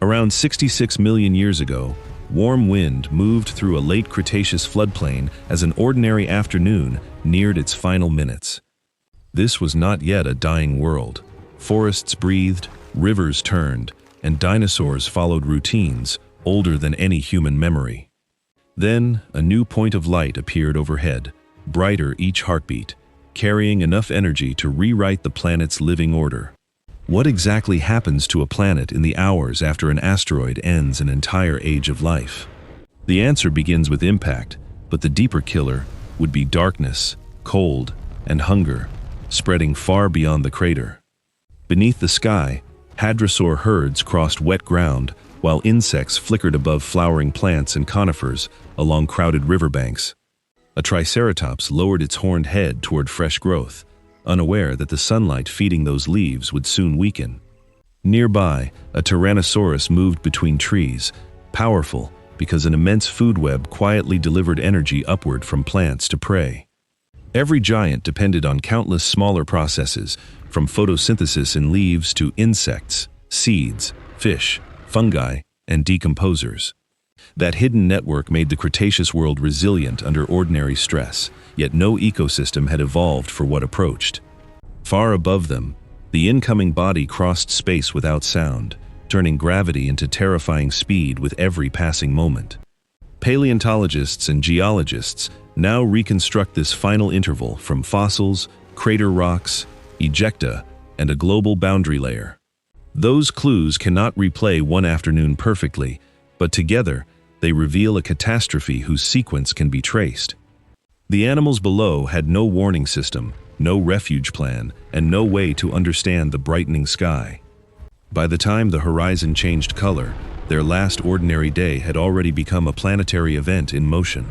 Around 66 million years ago, warm wind moved through a late Cretaceous floodplain as an ordinary afternoon neared its final minutes. This was not yet a dying world. Forests breathed, rivers turned, and dinosaurs followed routines older than any human memory. Then, a new point of light appeared overhead, brighter each heartbeat, carrying enough energy to rewrite the planet's living order. What exactly happens to a planet in the hours after an asteroid ends an entire age of life? The answer begins with impact, but the deeper killer would be darkness, cold, and hunger, spreading far beyond the crater. Beneath the sky, hadrosaur herds crossed wet ground, while insects flickered above flowering plants and conifers along crowded riverbanks. A triceratops lowered its horned head toward fresh growth, unaware that the sunlight feeding those leaves would soon weaken. Nearby, a tyrannosaurus moved between trees, powerful because an immense food web quietly delivered energy upward from plants to prey. Every giant depended on countless smaller processes, from photosynthesis in leaves to insects, seeds, fish, fungi, and decomposers. That hidden network made the Cretaceous world resilient under ordinary stress, yet no ecosystem had evolved for what approached. Far above them, the incoming body crossed space without sound, turning gravity into terrifying speed with every passing moment. Paleontologists and geologists now reconstruct this final interval from fossils, crater rocks, ejecta, and a global boundary layer. Those clues cannot replay one afternoon perfectly, but together, they reveal a catastrophe whose sequence can be traced. The animals below had no warning system, no refuge plan, and no way to understand the brightening sky. By the time the horizon changed color, their last ordinary day had already become a planetary event in motion.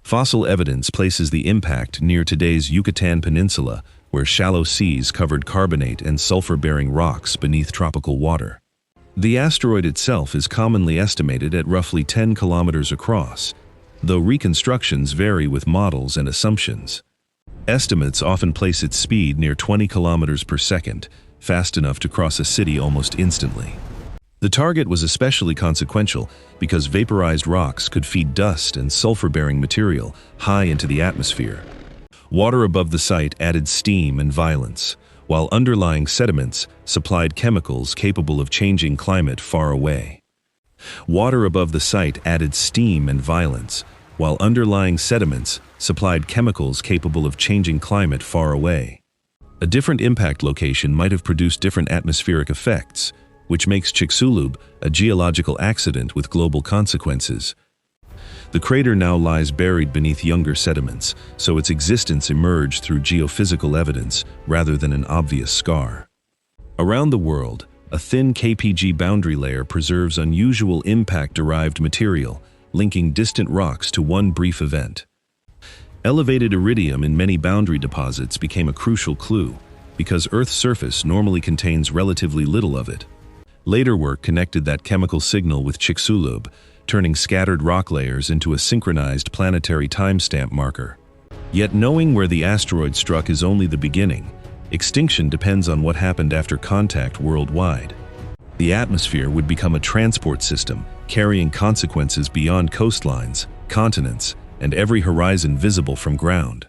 Fossil evidence places the impact near today's Yucatan Peninsula, where shallow seas covered carbonate and sulfur-bearing rocks beneath tropical water. The asteroid itself is commonly estimated at roughly 10 kilometers across, though reconstructions vary with models and assumptions. Estimates often place its speed near 20 kilometers per second, fast enough to cross a city almost instantly. The target was especially consequential because vaporized rocks could feed dust and sulfur-bearing material high into the atmosphere. Water above the site added steam and violence, while underlying sediments supplied chemicals capable of changing climate far away. Water above the site added steam and violence, while underlying sediments supplied chemicals capable of changing climate far away. A different impact location might have produced different atmospheric effects, which makes Chicxulub a geological accident with global consequences. The crater now lies buried beneath younger sediments, so its existence emerged through geophysical evidence rather than an obvious scar. Around the world, a thin KPG boundary layer preserves unusual impact-derived material, linking distant rocks to one brief event. Elevated iridium in many boundary deposits became a crucial clue, because Earth's surface normally contains relatively little of it. Later work connected that chemical signal with Chicxulub, turning scattered rock layers into a synchronized planetary timestamp marker. Yet knowing where the asteroid struck is only the beginning. Extinction depends on what happened after contact worldwide. The atmosphere would become a transport system, carrying consequences beyond coastlines, continents, and every horizon visible from ground.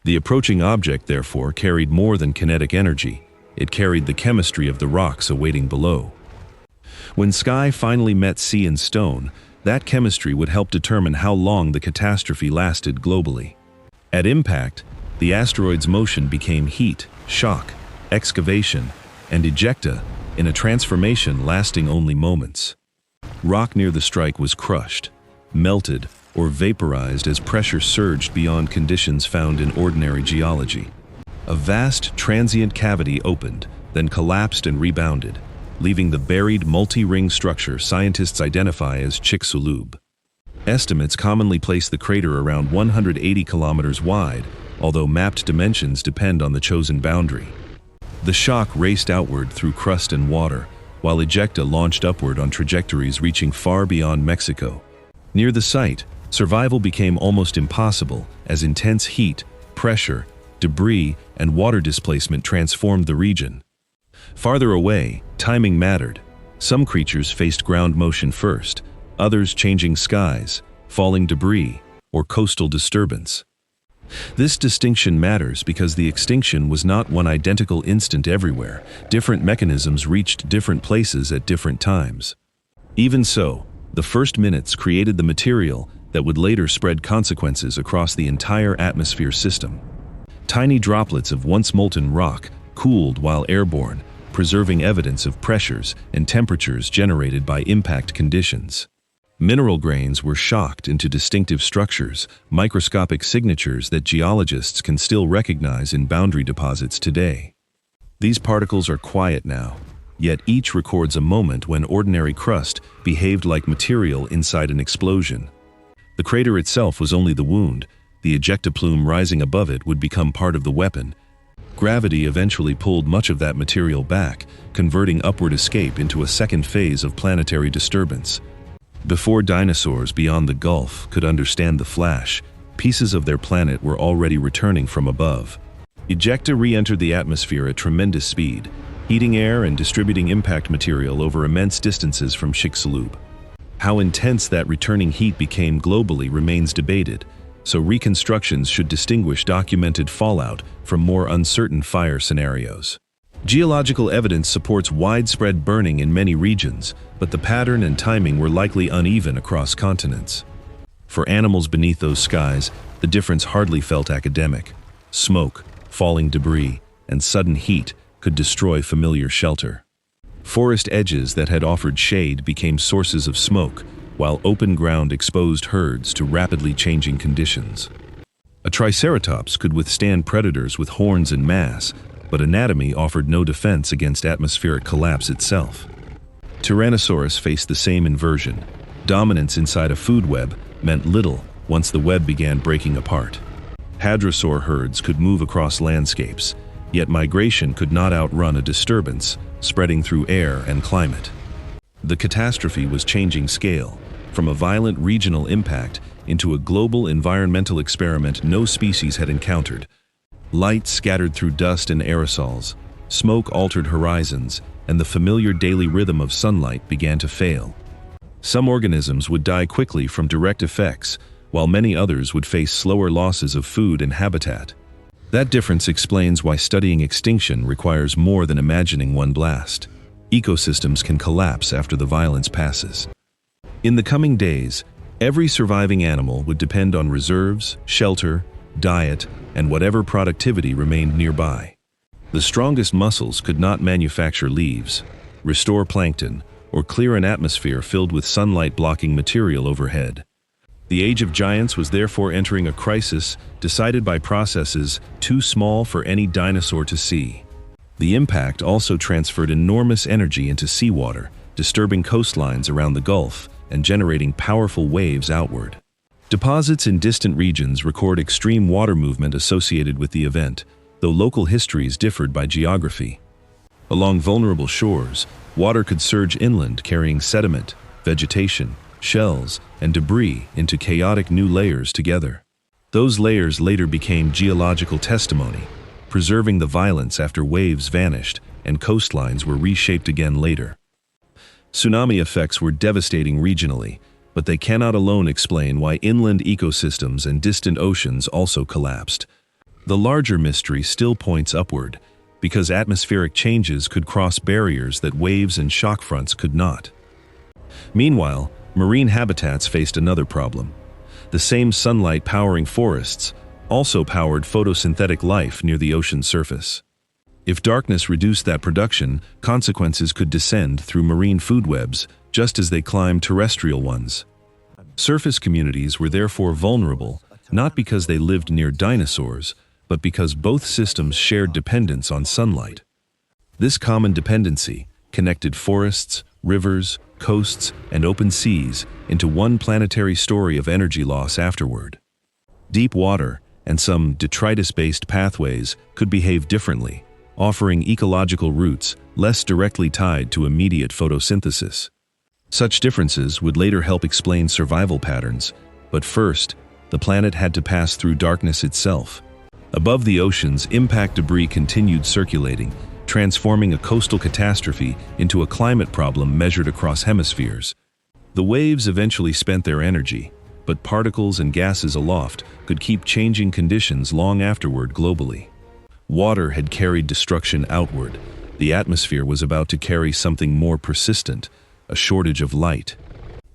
The approaching object, therefore, carried more than kinetic energy. It carried the chemistry of the rocks awaiting below. When sky finally met sea and stone, that chemistry would help determine how long the catastrophe lasted globally. At impact, the asteroid's motion became heat, shock, excavation, and ejecta in a transformation lasting only moments. Rock near the strike was crushed, melted, or vaporized as pressure surged beyond conditions found in ordinary geology. A vast, transient cavity opened, then collapsed and rebounded, leaving the buried multi-ring structure scientists identify as Chicxulub. Estimates commonly place the crater around 180 kilometers wide, although mapped dimensions depend on the chosen boundary. The shock raced outward through crust and water, while ejecta launched upward on trajectories reaching far beyond Mexico. Near the site, survival became almost impossible as intense heat, pressure, debris, and water displacement transformed the region. Farther away, timing mattered. Some creatures faced ground motion first, others changing skies, falling debris, or coastal disturbance. This distinction matters because the extinction was not one identical instant everywhere. Different mechanisms reached different places at different times. Even so, the first minutes created the material that would later spread consequences across the entire atmosphere system. Tiny droplets of once molten rock cooled while airborne, preserving evidence of pressures and temperatures generated by impact conditions. Mineral grains were shocked into distinctive structures, microscopic signatures that geologists can still recognize in boundary deposits today. These particles are quiet now, yet each records a moment when ordinary crust behaved like material inside an explosion. The crater itself was only the wound. The ejecta plume rising above it would become part of the weapon. Gravity eventually pulled much of that material back, converting upward escape into a second phase of planetary disturbance. Before dinosaurs beyond the Gulf could understand the flash, pieces of their planet were already returning from above. Ejecta re-entered the atmosphere at tremendous speed, heating air and distributing impact material over immense distances from Chicxulub. How intense that returning heat became globally remains debated, so reconstructions should distinguish documented fallout from more uncertain fire scenarios. Geological evidence supports widespread burning in many regions, but the pattern and timing were likely uneven across continents. For animals beneath those skies, the difference hardly felt academic. Smoke, falling debris, and sudden heat could destroy familiar shelter. Forest edges that had offered shade became sources of smoke, while open ground exposed herds to rapidly changing conditions. A triceratops could withstand predators with horns and mass, but anatomy offered no defense against atmospheric collapse itself. Tyrannosaurus faced the same inversion. Dominance inside a food web meant little once the web began breaking apart. Hadrosaur herds could move across landscapes, yet migration could not outrun a disturbance spreading through air and climate. The catastrophe was changing scale, from a violent regional impact into a global environmental experiment no species had encountered. Light scattered through dust and aerosols, smoke altered horizons, and the familiar daily rhythm of sunlight began to fail. Some organisms would die quickly from direct effects, while many others would face slower losses of food and habitat. That difference explains why studying extinction requires more than imagining one blast. Ecosystems can collapse after the violence passes. In the coming days, every surviving animal would depend on reserves, shelter, diet, and whatever productivity remained nearby. The strongest muscles could not manufacture leaves, restore plankton, or clear an atmosphere filled with sunlight-blocking material overhead. The age of giants was therefore entering a crisis decided by processes too small for any dinosaur to see. The impact also transferred enormous energy into seawater, disturbing coastlines around the Gulf and generating powerful waves outward. Deposits in distant regions record extreme water movement associated with the event, though local histories differed by geography. Along vulnerable shores, water could surge inland carrying sediment, vegetation, shells, and debris into chaotic new layers together. Those layers later became geological testimony, preserving the violence after waves vanished and coastlines were reshaped again later. Tsunami effects were devastating regionally, but they cannot alone explain why inland ecosystems and distant oceans also collapsed. The larger mystery still points upward, because atmospheric changes could cross barriers that waves and shock fronts could not. Meanwhile, marine habitats faced another problem. The same sunlight powering forests also powered photosynthetic life near the ocean's surface. If darkness reduced that production, consequences could descend through marine food webs, just as they climbed terrestrial ones. Surface communities were therefore vulnerable, not because they lived near dinosaurs, but because both systems shared dependence on sunlight. This common dependency connected forests, rivers, coasts, and open seas into one planetary story of energy loss afterward. Deep water and some detritus-based pathways could behave differently, offering ecological routes less directly tied to immediate photosynthesis. Such differences would later help explain survival patterns, but first, the planet had to pass through darkness itself. Above the oceans, impact debris continued circulating, transforming a coastal catastrophe into a climate problem measured across hemispheres. The waves eventually spent their energy, but particles and gases aloft could keep changing conditions long afterward globally. Water had carried destruction outward. The atmosphere was about to carry something more persistent, a shortage of light.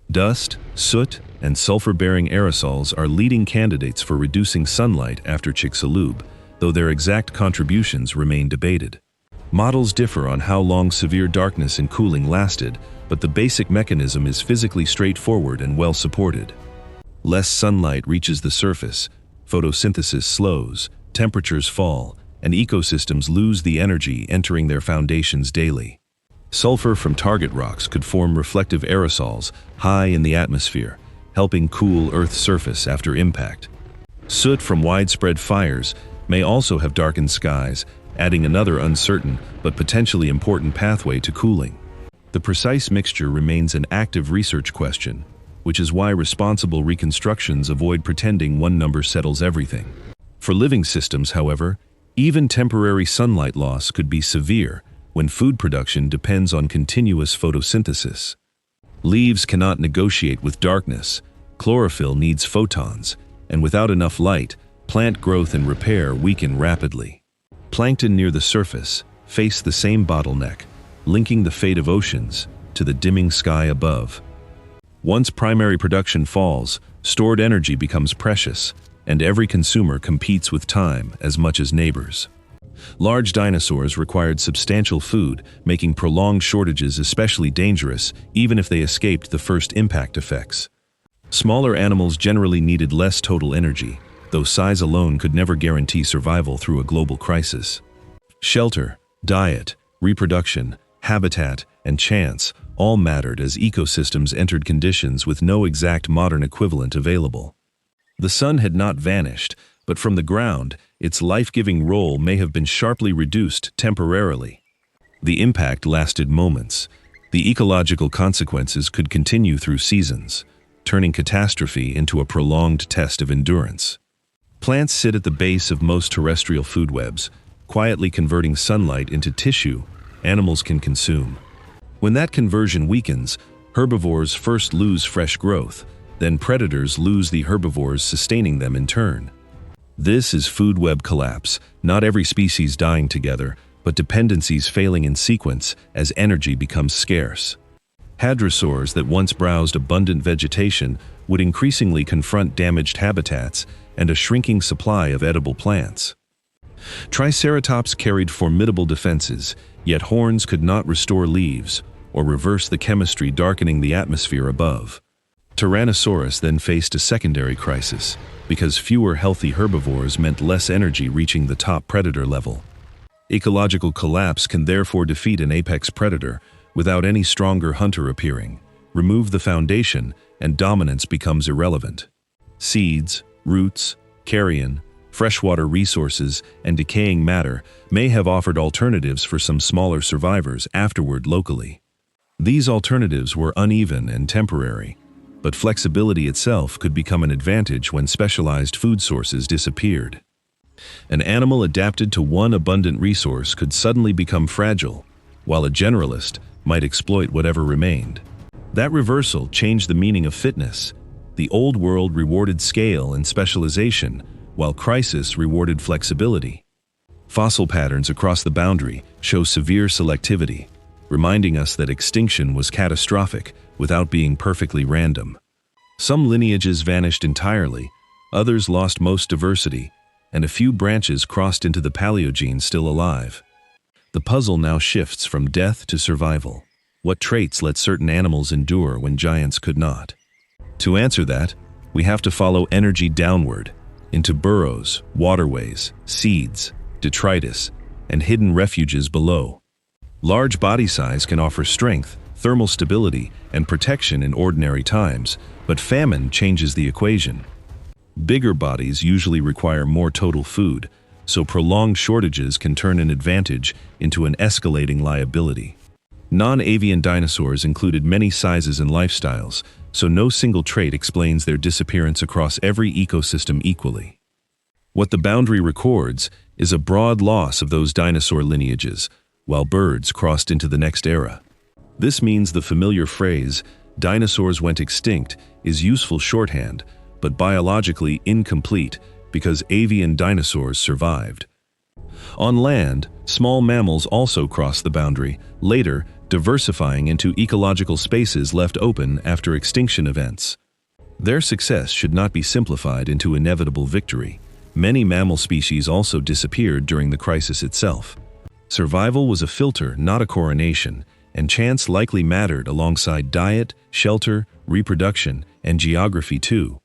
Dust, soot, and sulfur-bearing aerosols are leading candidates for reducing sunlight after Chicxulub, though their exact contributions remain debated. Models differ on how long severe darkness and cooling lasted, but the basic mechanism is physically straightforward and well supported. Less sunlight reaches the surface, photosynthesis slows, temperatures fall, and ecosystems lose the energy entering their foundations daily. Sulfur from target rocks could form reflective aerosols high in the atmosphere, helping cool Earth's surface after impact. Soot from widespread fires may also have darkened skies, adding another uncertain but potentially important pathway to cooling. The precise mixture remains an active research question, which is why responsible reconstructions avoid pretending one number settles everything. For living systems, however, even temporary sunlight loss could be severe when food production depends on continuous photosynthesis. Leaves cannot negotiate with darkness, chlorophyll needs photons, and without enough light, plant growth and repair weaken rapidly. Plankton near the surface face the same bottleneck, linking the fate of oceans to the dimming sky above. Once primary production falls, stored energy becomes precious, and every consumer competes with time as much as neighbors. Large dinosaurs required substantial food, making prolonged shortages especially dangerous, even if they escaped the first impact effects. Smaller animals generally needed less total energy, though size alone could never guarantee survival through a global crisis. Shelter, diet, reproduction, habitat, and chance all mattered as ecosystems entered conditions with no exact modern equivalent available. The sun had not vanished, but from the ground, its life-giving role may have been sharply reduced temporarily. The impact lasted moments. The ecological consequences could continue through seasons, turning catastrophe into a prolonged test of endurance. Plants sit at the base of most terrestrial food webs, quietly converting sunlight into tissue animals can consume. When that conversion weakens, herbivores first lose fresh growth, then predators lose the herbivores sustaining them in turn. This is food web collapse, not every species dying together, but dependencies failing in sequence as energy becomes scarce. Hadrosaurs that once browsed abundant vegetation would increasingly confront damaged habitats and a shrinking supply of edible plants. Triceratops carried formidable defenses, yet horns could not restore leaves or reverse the chemistry darkening the atmosphere above. Tyrannosaurus then faced a secondary crisis, because fewer healthy herbivores meant less energy reaching the top predator level. Ecological collapse can therefore defeat an apex predator without any stronger hunter appearing. Remove the foundation, and dominance becomes irrelevant. Seeds, roots, carrion, freshwater resources, and decaying matter may have offered alternatives for some smaller survivors afterward locally. These alternatives were uneven and temporary, but flexibility itself could become an advantage when specialized food sources disappeared. An animal adapted to one abundant resource could suddenly become fragile, while a generalist might exploit whatever remained. That reversal changed the meaning of fitness. The old world rewarded scale and specialization, while crisis rewarded flexibility. Fossil patterns across the boundary show severe selectivity, reminding us that extinction was catastrophic without being perfectly random. Some lineages vanished entirely, others lost most diversity, and a few branches crossed into the Paleogene still alive. The puzzle now shifts from death to survival. What traits let certain animals endure when giants could not? To answer that, we have to follow energy downward, into burrows, waterways, seeds, detritus, and hidden refuges below. Large body size can offer strength, thermal stability, and protection in ordinary times, but famine changes the equation. Bigger bodies usually require more total food, so prolonged shortages can turn an advantage into an escalating liability. Non-avian dinosaurs included many sizes and lifestyles, so no single trait explains their disappearance across every ecosystem equally. What the boundary records is a broad loss of those dinosaur lineages, while birds crossed into the next era. This means the familiar phrase, "dinosaurs went extinct," is useful shorthand, but biologically incomplete because avian dinosaurs survived. On land, small mammals also crossed the boundary, later diversifying into ecological spaces left open after extinction events. Their success should not be simplified into inevitable victory. Many mammal species also disappeared during the crisis itself. Survival was a filter, not a coronation, and chance likely mattered alongside diet, shelter, reproduction, and geography too.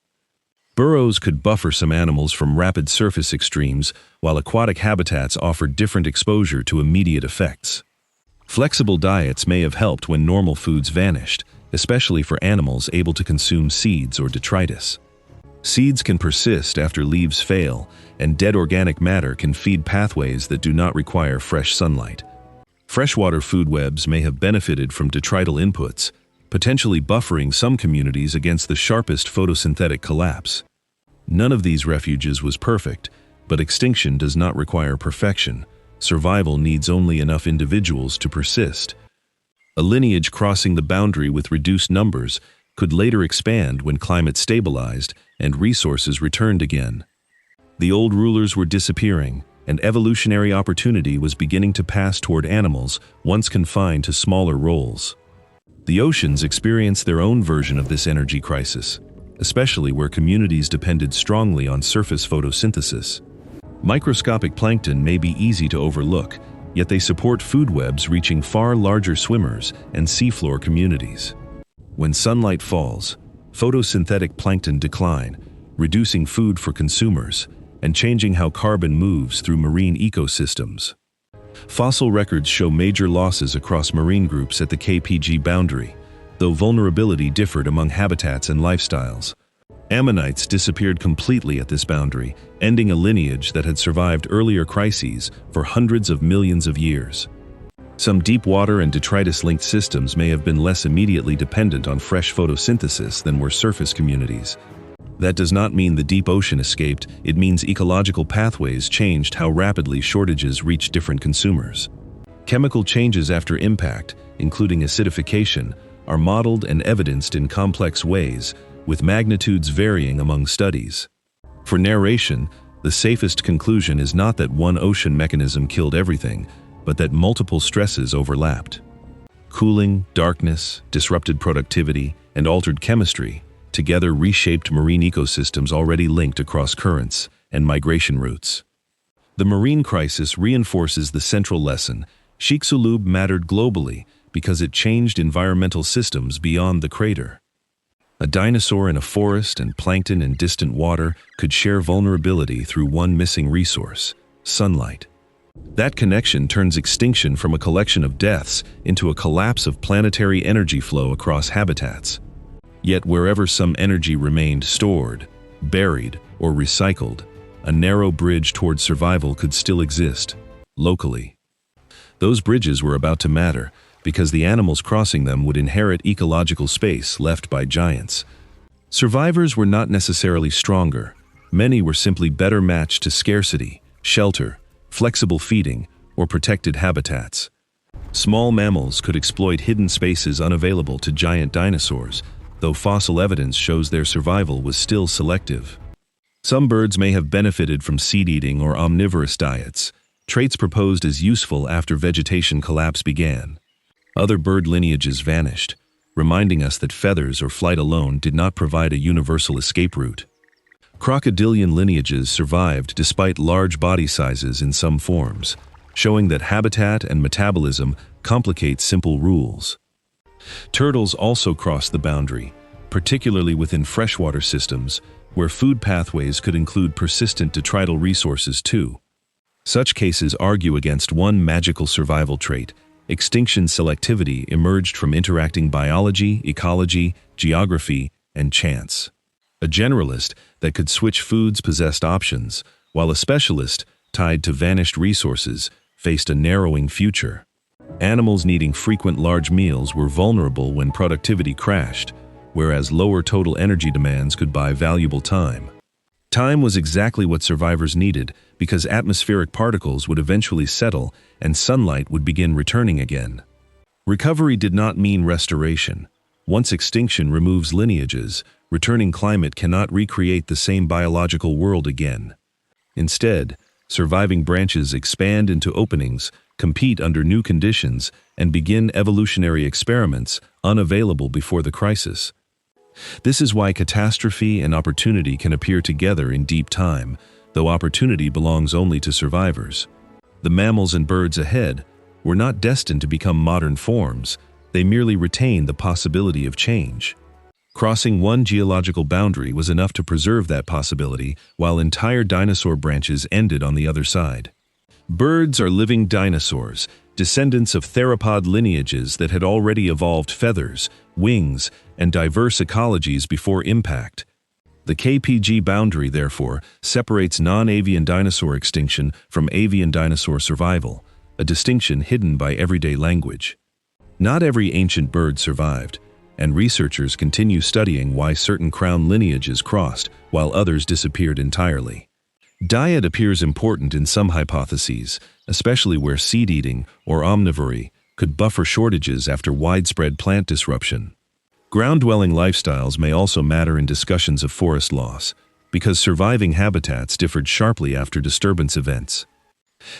Burrows could buffer some animals from rapid surface extremes, while aquatic habitats offered different exposure to immediate effects. Flexible diets may have helped when normal foods vanished, especially for animals able to consume seeds or detritus. Seeds can persist after leaves fail, and dead organic matter can feed pathways that do not require fresh sunlight. Freshwater food webs may have benefited from detrital inputs, potentially buffering some communities against the sharpest photosynthetic collapse. None of these refuges was perfect, but extinction does not require perfection. Survival needs only enough individuals to persist. A lineage crossing the boundary with reduced numbers could later expand when climate stabilized and resources returned again. The old rulers were disappearing, and evolutionary opportunity was beginning to pass toward animals once confined to smaller roles. The oceans experienced their own version of this energy crisis, especially where communities depended strongly on surface photosynthesis. Microscopic plankton may be easy to overlook, yet they support food webs reaching far larger swimmers and seafloor communities. When sunlight falls, photosynthetic plankton decline, reducing food for consumers and changing how carbon moves through marine ecosystems. Fossil records show major losses across marine groups at the KPG boundary, though vulnerability differed among habitats and lifestyles. Ammonites disappeared completely at this boundary, ending a lineage that had survived earlier crises for hundreds of millions of years. Some deep water and detritus-linked systems may have been less immediately dependent on fresh photosynthesis than were surface communities. That does not mean the deep ocean escaped, it means ecological pathways changed how rapidly shortages reached different consumers. Chemical changes after impact, including acidification, are modeled and evidenced in complex ways, with magnitudes varying among studies. For narration, the safest conclusion is not that one ocean mechanism killed everything, but that multiple stresses overlapped. Cooling, darkness, disrupted productivity, and altered chemistry together reshaped marine ecosystems already linked across currents and migration routes. The marine crisis reinforces the central lesson: Chicxulub mattered globally because it changed environmental systems beyond the crater. A dinosaur in a forest and plankton in distant water could share vulnerability through one missing resource: sunlight. That connection turns extinction from a collection of deaths into a collapse of planetary energy flow across habitats. Yet wherever some energy remained stored, buried, or recycled, a narrow bridge toward survival could still exist, locally. Those bridges were about to matter, because the animals crossing them would inherit ecological space left by giants. Survivors were not necessarily stronger. Many were simply better matched to scarcity, shelter, flexible feeding, or protected habitats. Small mammals could exploit hidden spaces unavailable to giant dinosaurs, though fossil evidence shows their survival was still selective. Some birds may have benefited from seed-eating or omnivorous diets, traits proposed as useful after vegetation collapse began. Other bird lineages vanished, reminding us that feathers or flight alone did not provide a universal escape route. Crocodilian lineages survived despite large body sizes in some forms, showing that habitat and metabolism complicate simple rules. Turtles also crossed the boundary, particularly within freshwater systems, where food pathways could include persistent detrital resources too. Such cases argue against one magical survival trait: extinction selectivity emerged from interacting biology, ecology, geography, and chance. A generalist that could switch foods possessed options, while a specialist, tied to vanished resources, faced a narrowing future. Animals needing frequent large meals were vulnerable when productivity crashed, whereas lower total energy demands could buy valuable time. Time was exactly what survivors needed because atmospheric particles would eventually settle and sunlight would begin returning again. Recovery did not mean restoration. Once extinction removes lineages, returning climate cannot recreate the same biological world again. Instead, surviving branches expand into openings, compete under new conditions, and begin evolutionary experiments unavailable before the crisis. This is why catastrophe and opportunity can appear together in deep time, though opportunity belongs only to survivors. The mammals and birds ahead were not destined to become modern forms, they merely retained the possibility of change. Crossing one geological boundary was enough to preserve that possibility, while entire dinosaur branches ended on the other side. Birds are living dinosaurs, descendants of theropod lineages that had already evolved feathers, wings, and diverse ecologies before impact. The KPG boundary, therefore, separates non-avian dinosaur extinction from avian dinosaur survival, a distinction hidden by everyday language. Not every ancient bird survived, and researchers continue studying why certain crown lineages crossed while others disappeared entirely. Diet appears important in some hypotheses, especially where seed-eating or omnivory could buffer shortages after widespread plant disruption. Ground-dwelling lifestyles may also matter in discussions of forest loss, because surviving habitats differed sharply after disturbance events.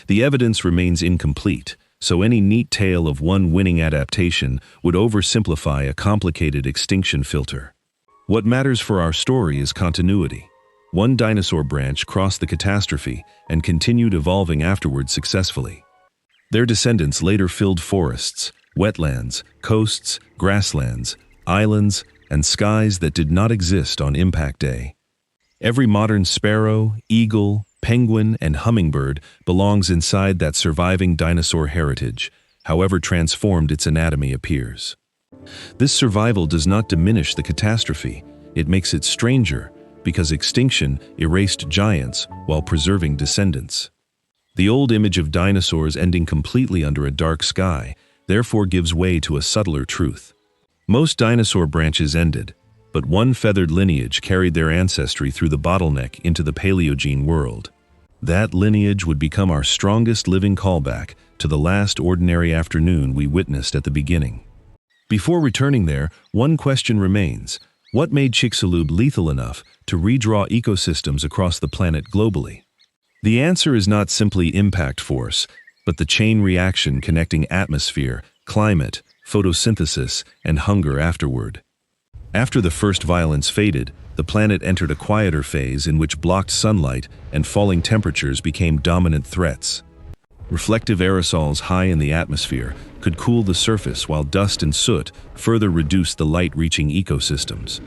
The evidence remains incomplete, so any neat tale of one winning adaptation would oversimplify a complicated extinction filter. What matters for our story is continuity. One dinosaur branch crossed the catastrophe and continued evolving afterward successfully. Their descendants later filled forests, wetlands, coasts, grasslands, islands, and skies that did not exist on impact day. Every modern sparrow, eagle, penguin, and hummingbird belongs inside that surviving dinosaur heritage, however transformed its anatomy appears. This survival does not diminish the catastrophe, it makes it stranger, because extinction erased giants while preserving descendants. The old image of dinosaurs ending completely under a dark sky therefore gives way to a subtler truth. Most dinosaur branches ended, but one feathered lineage carried their ancestry through the bottleneck into the Paleogene world. That lineage would become our strongest living callback to the last ordinary afternoon we witnessed at the beginning. Before returning there, one question remains: what made Chicxulub lethal enough to redraw ecosystems across the planet globally? The answer is not simply impact force, but the chain reaction connecting atmosphere, climate, photosynthesis, and hunger afterward. After the first violence faded, the planet entered a quieter phase in which blocked sunlight and falling temperatures became dominant threats. Reflective aerosols high in the atmosphere could cool the surface, while dust and soot further reduced the light reaching ecosystems.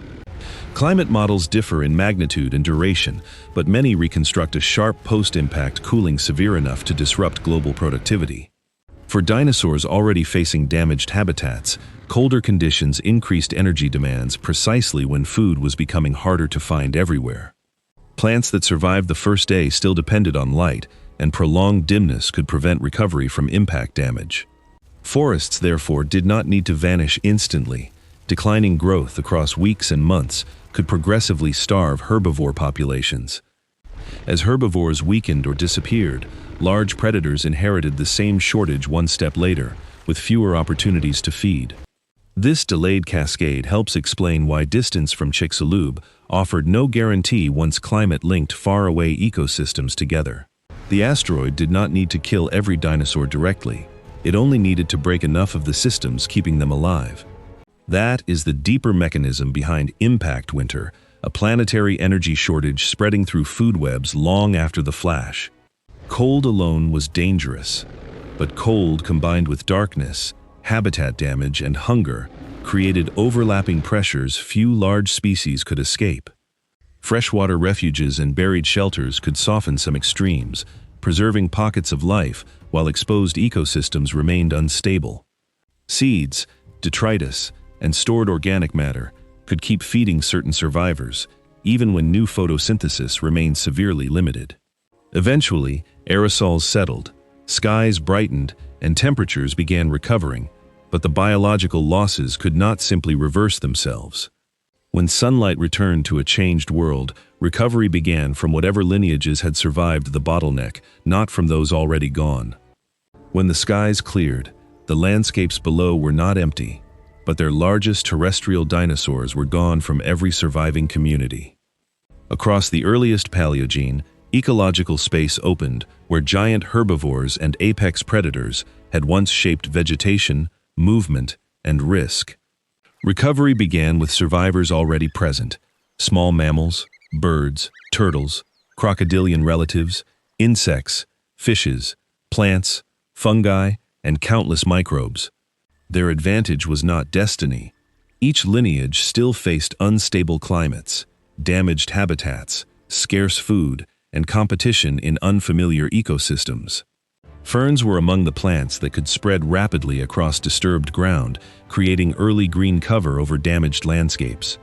Climate models differ in magnitude and duration, but many reconstruct a sharp post-impact cooling severe enough to disrupt global productivity. For dinosaurs already facing damaged habitats, colder conditions increased energy demands precisely when food was becoming harder to find everywhere. Plants that survived the first day still depended on light, and prolonged dimness could prevent recovery from impact damage. Forests, therefore, did not need to vanish instantly. Declining growth across weeks and months could progressively starve herbivore populations. As herbivores weakened or disappeared, large predators inherited the same shortage one step later, with fewer opportunities to feed. This delayed cascade helps explain why distance from Chicxulub offered no guarantee once climate linked faraway ecosystems together. The asteroid did not need to kill every dinosaur directly. It only needed to break enough of the systems keeping them alive. That is the deeper mechanism behind impact winter, a planetary energy shortage spreading through food webs long after the flash. Cold alone was dangerous, but cold combined with darkness, habitat damage, and hunger created overlapping pressures few large species could escape. Freshwater refuges and buried shelters could soften some extremes, preserving pockets of life while exposed ecosystems remained unstable. Seeds, detritus, and stored organic matter could keep feeding certain survivors, even when new photosynthesis remained severely limited. Eventually, aerosols settled, skies brightened, and temperatures began recovering, but the biological losses could not simply reverse themselves. When sunlight returned to a changed world, recovery began from whatever lineages had survived the bottleneck, not from those already gone. When the skies cleared, the landscapes below were not empty, but their largest terrestrial dinosaurs were gone from every surviving community. Across the earliest Paleogene, ecological space opened where giant herbivores and apex predators had once shaped vegetation, movement, and risk. Recovery began with survivors already present: small mammals, birds, turtles, crocodilian relatives, insects, fishes, plants, fungi, and countless microbes. Their advantage was not destiny. Each lineage still faced unstable climates, damaged habitats, scarce food, and competition in unfamiliar ecosystems. Ferns were among the plants that could spread rapidly across disturbed ground, creating early green cover over damaged landscapes.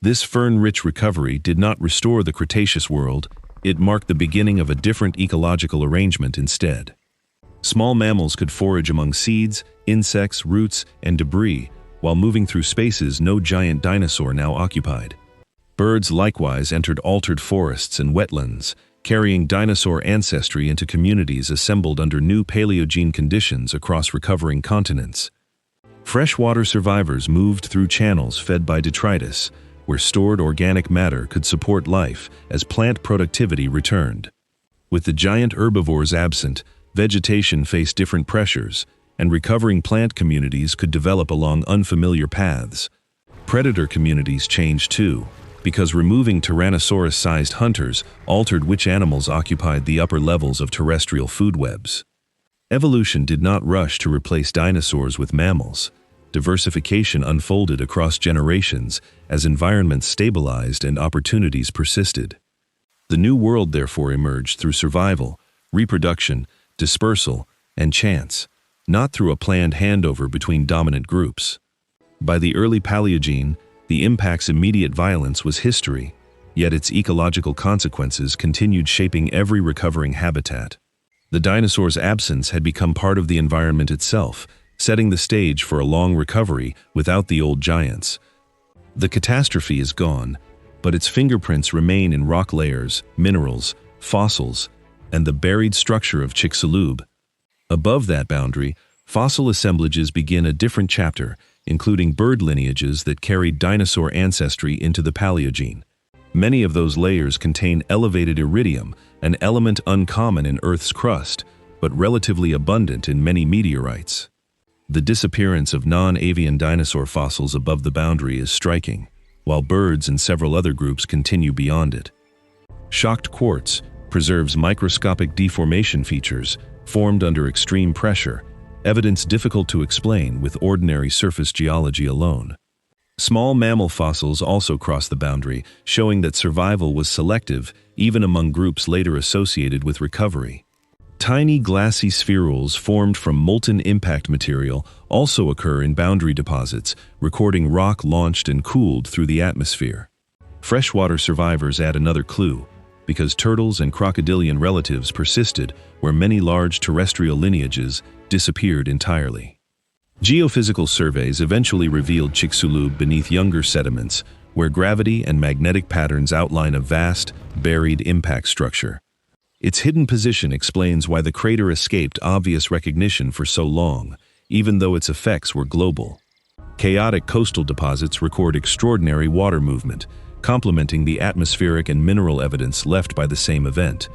This fern-rich recovery did not restore the Cretaceous world, it marked the beginning of a different ecological arrangement instead. Small mammals could forage among seeds, insects, roots, and debris, while moving through spaces no giant dinosaur now occupied. Birds likewise entered altered forests and wetlands, carrying dinosaur ancestry into communities assembled under new Paleogene conditions across recovering continents. Freshwater survivors moved through channels fed by detritus, where stored organic matter could support life as plant productivity returned. With the giant herbivores absent, vegetation faced different pressures, and recovering plant communities could develop along unfamiliar paths. Predator communities changed too, because removing Tyrannosaurus-sized hunters altered which animals occupied the upper levels of terrestrial food webs. Evolution did not rush to replace dinosaurs with mammals. Diversification unfolded across generations as environments stabilized and opportunities persisted. The new world therefore emerged through survival, reproduction, dispersal, and chance, not through a planned handover between dominant groups. By the early Paleogene, the impact's immediate violence was history, yet its ecological consequences continued shaping every recovering habitat. The dinosaurs' absence had become part of the environment itself, setting the stage for a long recovery without the old giants. The catastrophe is gone, but its fingerprints remain in rock layers, minerals, fossils, and the buried structure of Chicxulub. Above that boundary, fossil assemblages begin a different chapter, including bird lineages that carried dinosaur ancestry into the Paleogene. Many of those layers contain elevated iridium, an element uncommon in Earth's crust, but relatively abundant in many meteorites. The disappearance of non-avian dinosaur fossils above the boundary is striking, while birds and several other groups continue beyond it. Shocked quartz preserves microscopic deformation features formed under extreme pressure, evidence difficult to explain with ordinary surface geology alone. Small mammal fossils also cross the boundary, showing that survival was selective even among groups later associated with recovery. Tiny glassy spherules formed from molten impact material also occur in boundary deposits, recording rock launched and cooled through the atmosphere. Freshwater survivors add another clue, because turtles and crocodilian relatives persisted where many large terrestrial lineages disappeared entirely. Geophysical surveys eventually revealed Chicxulub beneath younger sediments, where gravity and magnetic patterns outline a vast, buried impact structure. Its hidden position explains why the crater escaped obvious recognition for so long, even though its effects were global. Chaotic coastal deposits record extraordinary water movement, complementing the atmospheric and mineral evidence left by the same event.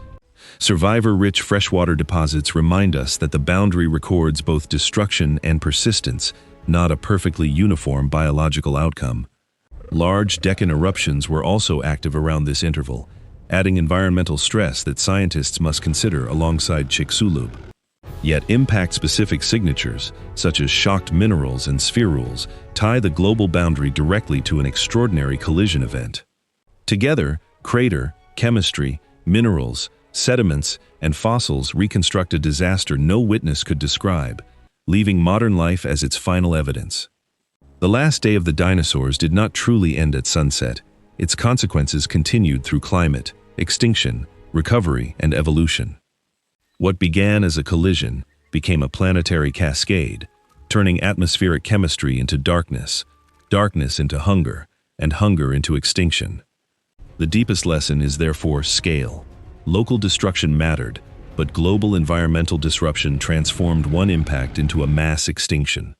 Survivor-rich freshwater deposits remind us that the boundary records both destruction and persistence, not a perfectly uniform biological outcome. Large Deccan eruptions were also active around this interval, adding environmental stress that scientists must consider alongside Chicxulub. Yet impact-specific signatures, such as shocked minerals and spherules, tie the global boundary directly to an extraordinary collision event. Together, crater, chemistry, minerals, sediments, and fossils reconstruct a disaster no witness could describe, leaving modern life as its final evidence. The last day of the dinosaurs did not truly end at sunset. Its consequences continued through climate, extinction, recovery, and evolution. What began as a collision became a planetary cascade, turning atmospheric chemistry into darkness, darkness into hunger, and hunger into extinction. The deepest lesson is therefore scale. Local destruction mattered, but global environmental disruption transformed one impact into a mass extinction.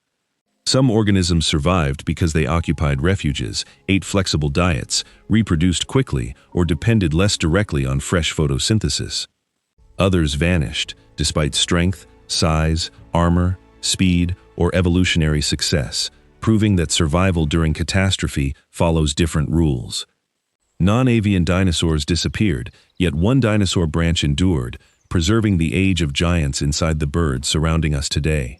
Some organisms survived because they occupied refuges, ate flexible diets, reproduced quickly, or depended less directly on fresh photosynthesis. Others vanished, despite strength, size, armor, speed, or evolutionary success, proving that survival during catastrophe follows different rules. Non-avian dinosaurs disappeared, yet one dinosaur branch endured, preserving the age of giants inside the birds surrounding us today.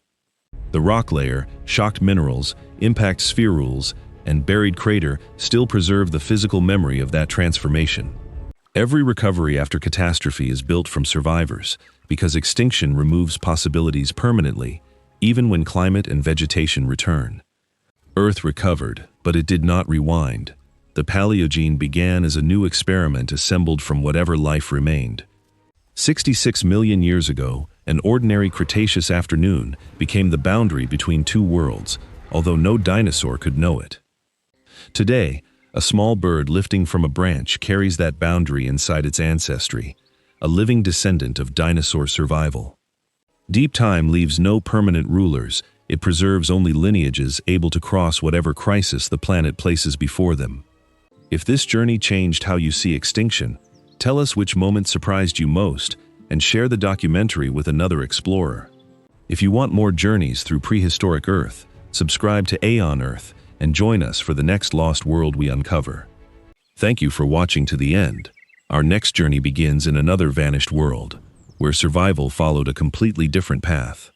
The rock layer, shocked minerals, impact spherules, and buried crater still preserve the physical memory of that transformation. Every recovery after catastrophe is built from survivors, because extinction removes possibilities permanently, even when climate and vegetation return. Earth recovered, but it did not rewind. The Paleogene began as a new experiment assembled from whatever life remained. 66 million years ago, an ordinary Cretaceous afternoon became the boundary between two worlds, although no dinosaur could know it. Today, a small bird lifting from a branch carries that boundary inside its ancestry, a living descendant of dinosaur survival. Deep time leaves no permanent rulers, it preserves only lineages able to cross whatever crisis the planet places before them. If this journey changed how you see extinction, tell us which moment surprised you most, and share the documentary with another explorer. If you want more journeys through prehistoric Earth, subscribe to Aeon Earth and join us for the next lost world we uncover. Thank you for watching to the end. Our next journey begins in another vanished world, where survival followed a completely different path.